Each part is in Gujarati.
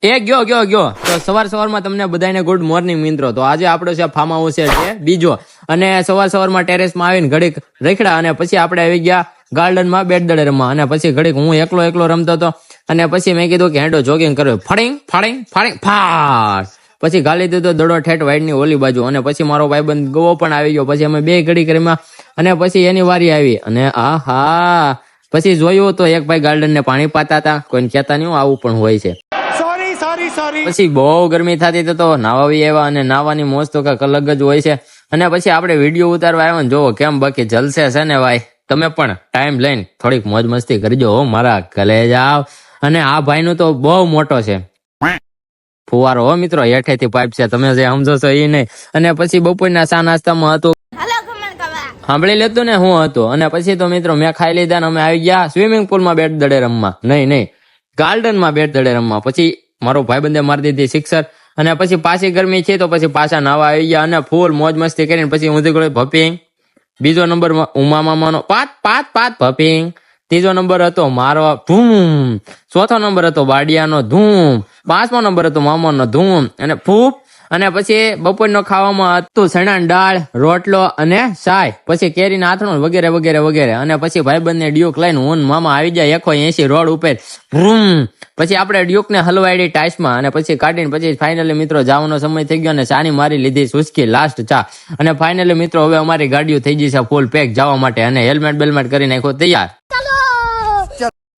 એ ગયો તો સવારમાં તમને બધાને ગુડ મોર્નિંગ મિત્રો. તો આજે આપણો છે ફાર્મ હાઉસ છે બીજો, અને સવારમાં ટેરેસમાં આવીને ઘડીક રખડા, અને પછી આપણે આવી ગયા ગાર્ડનમાં બેટ દડે રમવા. અને પછી ઘડીક હું એકલો રમતો હતો, અને પછી મેં કીધું કે હેડો જોગિંગ કર્યો, ફાડિંગ ફાડ, પછી ગાલી દીધો દડો ઠેઠ વાઈડની ઓલી બાજુ. અને પછી મારો ભાઈબંધ ગવો પણ આવી ગયો. પછી અમે બે ઘડી કરીમાં, અને પછી એની વારી આવી, અને આહા પછી જોયું તો એક ભાઈ ગાર્ડન ને પાણી પાતા હતા. કોઈને કહેતા નહીં, આવું પણ હોય છે. પછી બહુ ગરમી થતી તો નાવા એવા, અને નાવાની મોજ તો કઈક અલગ જ હોય છે. અને પછી આપણે વિડીયો ઉતારવા આવ્યા ને, જોવો કેમ બાકી જલસે છે ને ભાઈ. તમે પણ ટાઈમ લઈને થોડીક મોજ મસ્તી કરજો મારા કલેજા. અને આ ભાઈ નું તો બહુ મોટો છે ફુવારો હો મિત્રો, હેઠેથી પાઇપ છે, તમે જે સમજો છો એ નહીં. અને પછી બપોરના ચા નાસ્તામાં હતું, સાંભળી લેતું ને હું હતું. અને પછી તો મિત્રો મેં ખાઈ લીધા ને અમે આવી ગયા સ્વિમિંગ પુલમાં બેટ દડે રમવા, નહીં ગાર્ડનમાં બેટ દડે રમવા. પછી મારો ભાઈબંધે મારી દીધી સિક્સર, અને પછી પાછી ગરમી છે તો પછી પાછા નાવા આવી ગયા, અને ફૂલ મોજ મસ્તી કરીને પછી ઊંધી ગળે ભપિંગ. બીજો નંબર ઉમા મામાનો પાત ભપિંગ. ત્રીજો નંબર હતો મારો ધૂમ. ચોથો નંબર હતો બાડિયાનો ધૂમ. પાંચમો નંબર હતો મામાનો ધૂમ અને ફૂપ. અને પછી બપોરનો ખાવામાં હતું ચણાની દાળ, રોટલો અને ચાય, પછી કેરીના આથણું વગેરે. અને પછી ભાઈબંધને ડ્યુક લઈને હું મામા આવી જાય 180 રોડ ઉપર. પછી આપણે ડ્યુકને હલવાડી ટાઈસમાં, અને પછી કાઢીને પછી ફાઇનલી મિત્રો જવાનો સમય થઈ ગયો, અને ચાની મારી લીધી સુસ્કી લાસ્ટ ચા. અને ફાઇનલી મિત્રો હવે અમારી ગાડીઓ થઈ ગઈ છે ફૂલ પેક જવા માટે, અને હેલ્મેટ બેલ્મેટ કરી નાખો તૈયાર.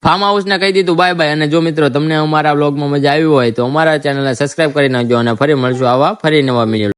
ફાર્મ હાઉસ ને કહી દીધું બાય બાય. અને જો મિત્રો તમને અમારા વ્લોગમાં મજા આવી હોય તો અમારા ચેનલને સબસ્ક્રાઇબ કરી નાખજો, અને ફરી મળશું આવા ફરી નવા વિડીયો.